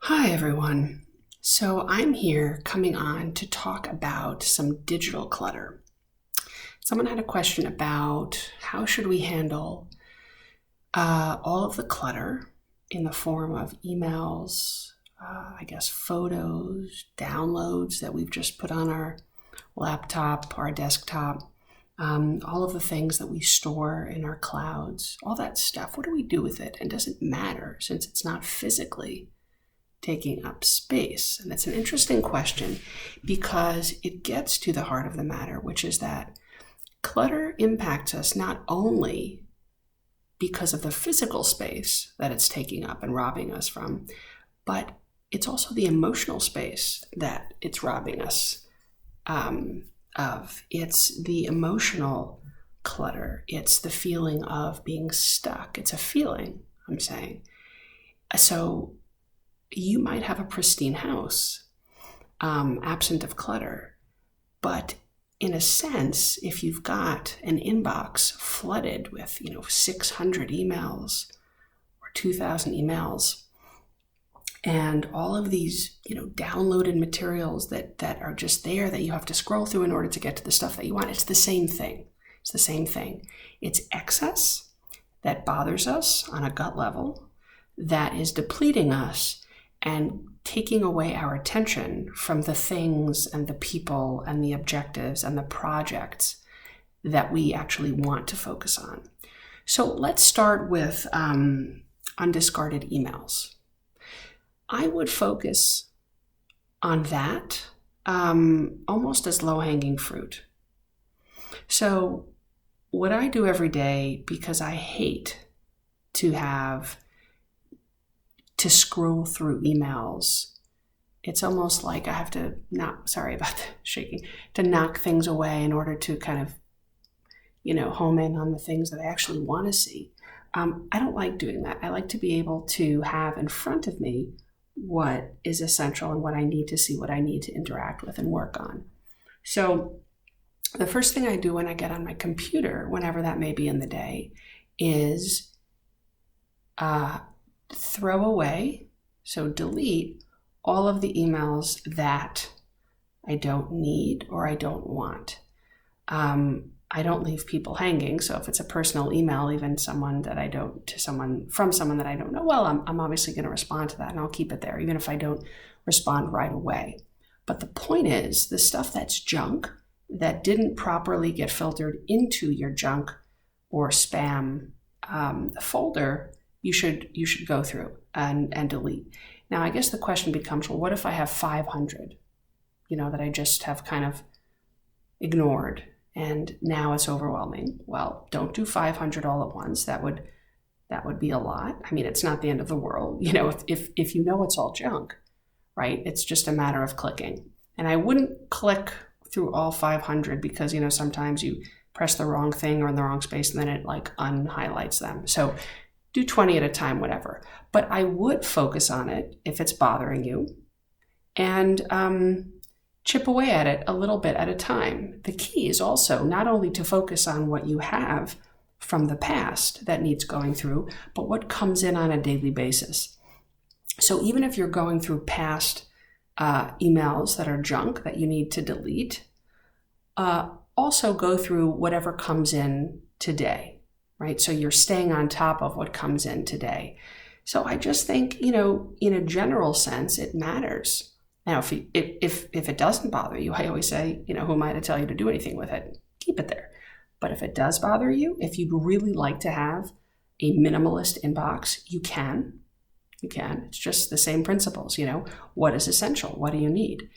Hi, everyone. So I'm here coming on to talk about some digital clutter. Someone had a question about how should we handle all of the clutter in the form of emails, photos, downloads that we've just put on our laptop, our desktop, all of the things that we store in our clouds, all that stuff. What do we do with it? And does it matter since it's not physically taking up space? And it's an interesting question because it gets to the heart of the matter, which is that clutter impacts us not only because of the physical space that it's taking up and robbing us from, but it's also the emotional space that it's robbing us of. It's the emotional clutter. It's the feeling of being stuck. It's a feeling, I'm saying. So you might have a pristine house, absent of clutter, but in a sense, if you've got an inbox flooded with, 600 emails or 2,000 emails, and all of these, downloaded materials that are just there that you have to scroll through in order to get to the stuff that you want, it's the same thing. It's the same thing. It's excess that bothers us on a gut level, that is depleting us and taking away our attention from the things and the people and the objectives and the projects that we actually want to focus on. So let's start with undiscarded emails. I would focus on that almost as low-hanging fruit. So what I do every day, because I hate to scroll through emails, it's almost like I have to to knock things away in order to kind of, home in on the things that I actually want to see. I don't like doing that. I like to be able to have in front of me what is essential and what I need to see, what I need to interact with and work on. So the first thing I do when I get on my computer, whenever that may be in the day, is throw away, so delete all of the emails that I don't need or I don't want. I don't leave people hanging. So if it's a personal email, even from someone that I don't know, well, I'm obviously going to respond to that and I'll keep it there, even if I don't respond right away. But the point is, the stuff that's junk that didn't properly get filtered into your junk or spam folder, you should go through and delete. Now, I guess the question becomes, well, what if I have 500, that I just have kind of ignored and now it's overwhelming? Well, don't do 500 all at once. That would be a lot. I mean, it's not the end of the world. If it's all junk, right? It's just a matter of clicking. And I wouldn't click through all 500 because, sometimes you press the wrong thing or in the wrong space and then it like unhighlights them. So do 20 at a time, whatever. But I would focus on it if it's bothering you and chip away at it a little bit at a time. The key is also not only to focus on what you have from the past that needs going through, but what comes in on a daily basis. So even if you're going through past emails that are junk that you need to delete, also go through whatever comes in today, right? So you're staying on top of what comes in today. So I just think, in a general sense, it matters. Now, if it doesn't bother you, I always say, who am I to tell you to do anything with it? Keep it there. But if it does bother you, if you'd really like to have a minimalist inbox, you can. You can. It's just the same principles, What is essential? What do you need?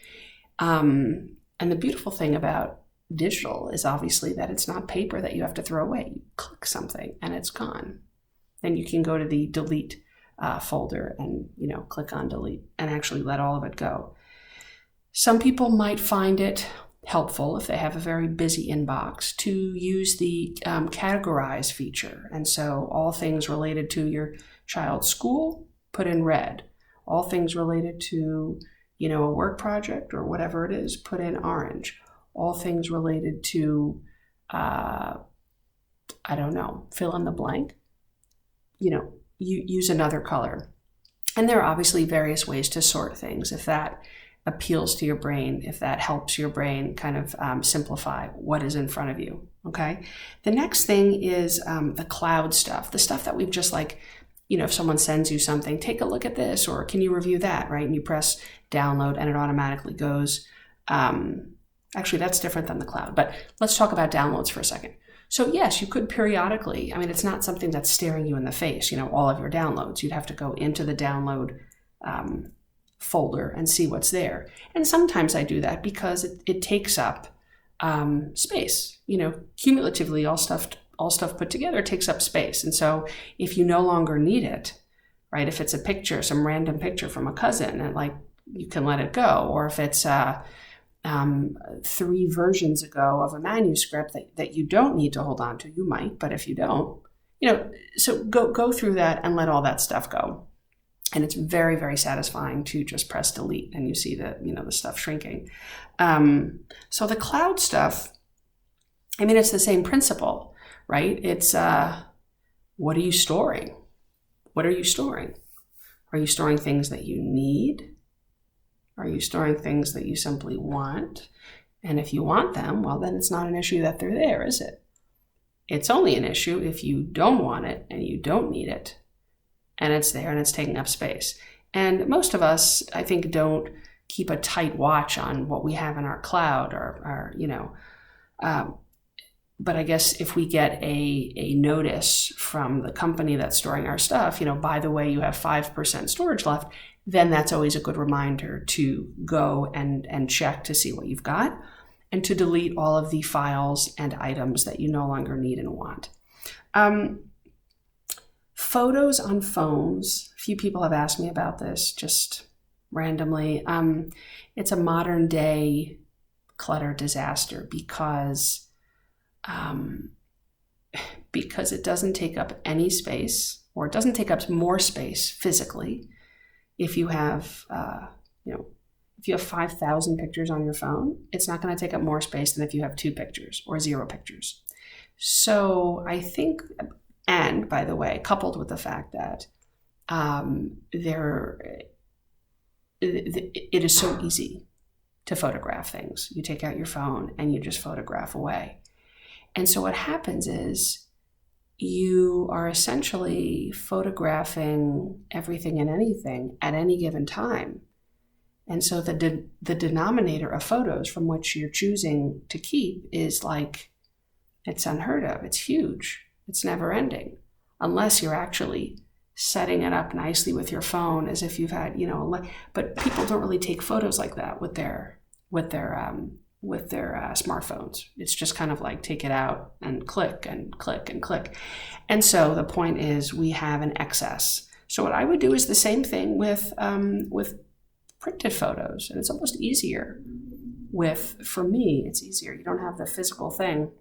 And the beautiful thing about digital is obviously that it's not paper that you have to throw away. You click something and it's gone. Then you can go to the delete folder and, click on delete and actually let all of it go. Some people might find it helpful if they have a very busy inbox to use the categorize feature. And so all things related to your child's school, put in red. All things related to, a work project or whatever it is, put in orange. All things related to, fill in the blank, you use another color. And there are obviously various ways to sort things if that appeals to your brain, if that helps your brain kind of simplify what is in front of you, okay? The next thing is the cloud stuff, the stuff that we've just like, if someone sends you something, take a look at this, or can you review that, right? And you press download and it automatically goes. Actually, that's different than the cloud, but let's talk about downloads for a second. So yes, you could periodically, it's not something that's staring you in the face, all of your downloads. You'd have to go into the download folder and see what's there. And sometimes I do that because it takes up space. Cumulatively, all stuff put together takes up space. And so if you no longer need it, right, if it's a picture, some random picture from a cousin, and you can let it go. Or if it's 3 versions ago of a manuscript that you don't need to hold on to, you might, but if you don't, so go through that and let all that stuff go. And it's very, very satisfying to just press delete and you see the stuff shrinking. So the cloud stuff, it's the same principle, right? It's what are you storing? What are you storing? Are you storing things that you need? Are you storing things that you simply want? And if you want them, well, then it's not an issue that they're there, is it? It's only an issue if you don't want it and you don't need it, and it's there and it's taking up space. And most of us, I think, don't keep a tight watch on what we have in our cloud but I guess if we get a notice from the company that's storing our stuff, by the way, you have 5% storage left, then that's always a good reminder to go and check to see what you've got and to delete all of the files and items that you no longer need and want. Photos on phones. A few people have asked me about this just randomly. It's a modern day clutter disaster because it doesn't take up any space, or it doesn't take up more space physically. If you have, if you have 5,000 pictures on your phone, it's not going to take up more space than if you have 2 pictures or 0 pictures. So I think, and by the way, coupled with the fact that it is so easy to photograph things. You take out your phone and you just photograph away. And so what happens is you are essentially photographing everything and anything at any given time. And so the denominator of photos from which you're choosing to keep is it's unheard of. It's huge. It's never ending, unless you're actually setting it up nicely with your phone as if you've had, but people don't really take photos like that with their smartphones. It's just kind of take it out and click and click and click. And so the point is we have an excess. So what I would do is the same thing with printed photos. And it's almost easier for me, it's easier. You don't have the physical thing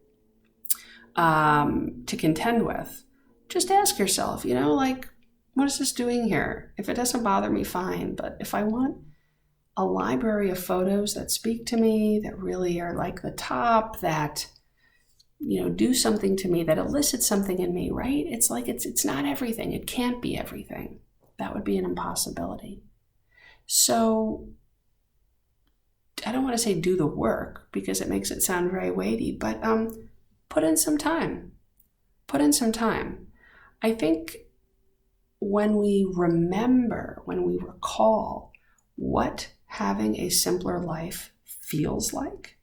to contend with. Just ask yourself, what is this doing here? If it doesn't bother me, fine. But if I want a library of photos that speak to me, that really are like the top, that do something to me, that elicit something in me, right? It's it's not everything. It can't be everything. That would be an impossibility. So I don't want to say do the work because it makes it sound very weighty, but put in some time. Put in some time. I think when we recall what having a simpler life feels like,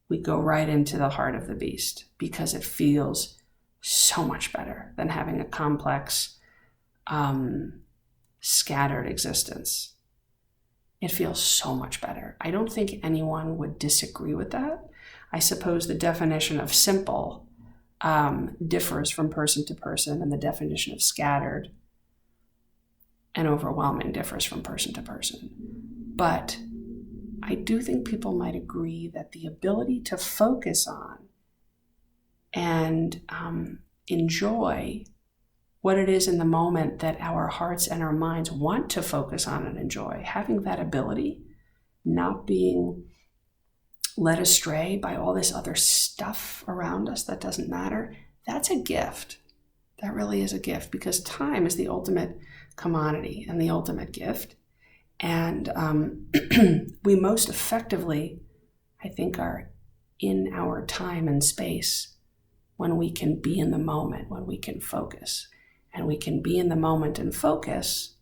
we go right into the heart of the beast because it feels so much better than having a complex, scattered existence. It feels so much better. I don't think anyone would disagree with that. I suppose the definition of simple differs from person to person, and the definition of scattered and overwhelming differs from person to person. But I do think people might agree that the ability to focus on and enjoy what it is in the moment that our hearts and our minds want to focus on and enjoy, having that ability, not being led astray by all this other stuff around us that doesn't matter, that's a gift. That really is a gift, because time is the ultimate commodity and the ultimate gift. And we most effectively, I think, are in our time and space when we can be in the moment, when we can focus. And we can be in the moment and focus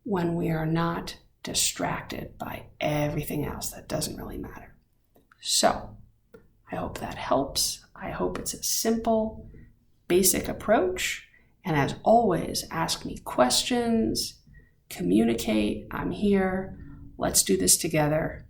when we are not distracted by everything else that doesn't really matter. So I hope that helps. I hope it's a simple, basic approach. And as always, ask me questions, communicate. I'm here. Let's do this together.